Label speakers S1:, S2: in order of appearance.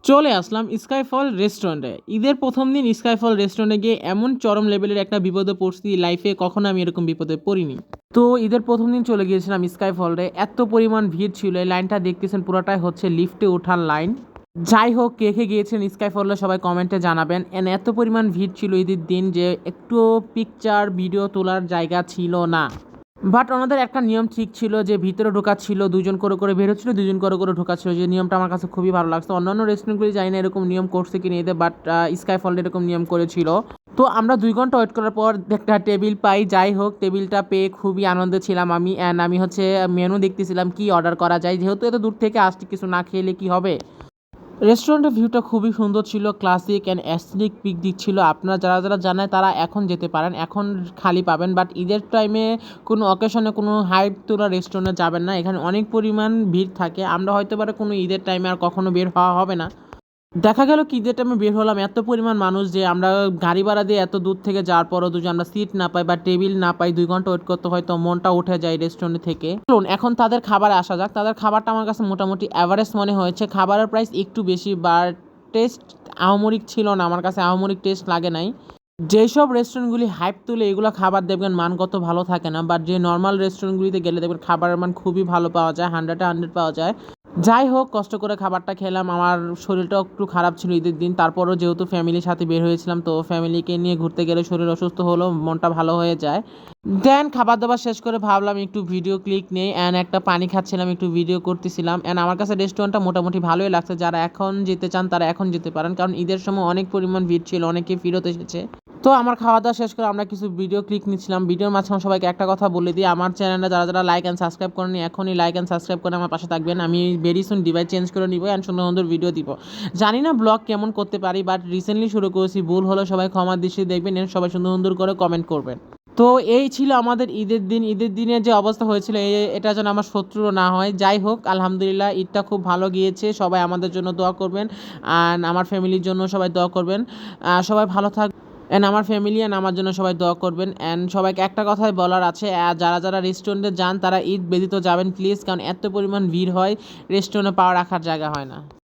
S1: চলে আসলাম স্কাইফল রেস্টুরেন্টে। ঈদের প্রথম দিন স্কাইফল রেস্টুরেন্টে গিয়ে এমন চরম লেভেলের একটা বিপদে পড়ছি, লাইফে কখনো আমি এরকম বিপদে পড়িনি। তো ঈদের প্রথম দিন চলে গিয়েছিলাম স্কাইফলে, এত পরিমাণ ভিড় ছিল। এই লাইনটা দেখতেছেন পুরোটাই হচ্ছে লিফটে ওঠার লাইন। যাই হোক, কে কে গিয়েছেন স্কাইফলে সবাই কমেন্টে জানাবেন। এত পরিমাণ ভিড় ছিল ঈদের দিন যে একটু পিকচার ভিডিও তোলার জায়গা ছিল না। বাট ওনাদের একটা নিয়ম ঠিক ছিল যে ভিতরে ঢোকাচ্ছিল, দুজন করে করে বের হচ্ছিল, দুজন করে করে ঢোকাচ্ছিল। যে নিয়মটা আমার কাছে খুবই ভালো লাগছে। অন্যান্য রেস্টুরেন্টগুলি জানি না এরকম নিয়ম করছে কি নিয়ে, বাট স্কাইফল এরকম নিয়ম করেছিল। তো আমরা 2 ঘন্টা ওয়েট করার পর একটা টেবিল পাই। যাই হোক, টেবিলটা পেয়ে খুবই আনন্দে ছিলাম আমি। অ্যান্ড আমি হচ্ছে মেনু দেখতেছিলাম কি অর্ডার করা যায়, যেহেতু এত দূর থেকে আসছি, কিছু না খেলে কি হবে। রেস্টুরেন্টের ভিউটা খুবই সুন্দর ছিল, ক্লাসিক অ্যান্ড অ্যাস্থেটিক পিক দিচ্ছিল। আপনারা যারা যারা জানায় তারা এখন যেতে পারেন, এখন খালি পাবেন। বাট ঈদের টাইমে কোনো অকেশনে কোনো হাইপ তোলা রেস্টুরেন্টে যাবেন না, এখানে অনেক পরিমাণ ভিড় থাকে। আমরা হয়তো পারে কোনো ঈদের টাইমে আর কখনো বের হওয়া হবে না। দেখা গেল কি ঈদের টাইমে বের হলাম, এত পরিমাণ মানুষ যে আমরা গাড়ি ভাড়া দিয়ে এত দূর থেকে যাওয়ার পরও যদি আমরা সিট না পাই বা টেবিল না পাই, 2 ঘন্টা ওয়েট করতে হয়, তো মনটা উঠে যায় রেস্টুরেন্ট থেকে। চলুন এখন তাদের খাবারে আসা যাক। তাদের খাবারটা আমার কাছে মোটামুটি অ্যাভারেজ মনে হয়েছে। খাবারের প্রাইস একটু বেশি, বাট টেস্ট আহামরিক ছিল না, আমার কাছে আহামরিক টেস্ট লাগে নাই। যেসব রেস্টুরেন্টগুলি হাইপ তুলে এগুলো খাবার দেখবেন মানগত ভালো থাকে না, বাট যে নর্মাল রেস্টুরেন্টগুলিতে গেলে দেখবেন খাবারের মান খুবই ভালো পাওয়া যায়, 100-100 পাওয়া যায়। যাই হোক, কষ্ট করে খাবারটা খেলাম। আমার শরীরটাও একটু খারাপ ছিল ঈদের দিন, তারপরও যেহেতু ফ্যামিলির সাথে বের হয়েছিলাম, তো ফ্যামিলিকে নিয়ে ঘুরতে গেলে শরীর অসুস্থ হলেও মনটা ভালো হয়ে যায়। দেন খাবার দাবার শেষ করে ভাবলাম একটু ভিডিও ক্লিক নেই, অ্যান্ড একটা পানি খাচ্ছিলাম, একটু ভিডিও করতেছিলাম। অ্যান্ড আমার কাছে রেস্টুরেন্টটা মোটামুটি ভালোই লাগছে। যারা এখন যেতে চান তারা এখন যেতে পারেন, কারণ ঈদের সময় অনেক পরিমাণ ভিড় ছিল, অনেকে ফেরত এসেছে। তো আমার খাওয়া দাওয়া শেষ করে আমরা কিছু ভিডিও ক্লিক নিচ্ছিলাম। ভিডিওর মাঝখানে সবাইকে একটা কথা বলে দিই, আমার চ্যানেলটা যারা যারা লাইক অ্যান্ড সাবস্ক্রাইব করেনি, এখনই লাইক অ্যান্ড সাবস্ক্রাইব করে আমার পাশে থাকবেন। আমি ভেরি সুন ডিভাইস চেঞ্জ করে নিব অ্যান্ড সুন্দর সুন্দর ভিডিও দিব। জানি না ব্লগ কেমন করতে পারি, বাট রিসেন্টলি শুরু করেছি, ভুল হলে সবাই ক্ষমার দৃষ্টি দেখবেন এবং সবাই সুন্দর সুন্দর করে কমেন্ট করবেন। তো এই ছিল আমাদের ঈদের দিন। ঈদের দিনে যে অবস্থা হয়েছিল এটা যেন আমার শত্রুও না হয়। যাই হোক, আলহামদুলিল্লাহ ঈদটা খুব ভালো গিয়েছে। সবাই আমাদের জন্য দোয়া করবেন, অ্যান্ড আমার ফ্যামিলির জন্য সবাই দোয়া করবেন। সবাই ভালো থাক, অ্যান্ড আমার ফ্যামিলি অ্যান্ড আমার জন্য সবাই দোয়া করবেন। অ্যান্ড সবাইকে একটা কথাই বলার আছে, যারা যারা রেস্টুরেন্টে যান তারা ঈদ ব্যতীত যাবেন প্লিজ, কারণ এত পরিমাণ ভিড় হয়, রেস্টুরেন্টে পা রাখার জায়গা হয় না।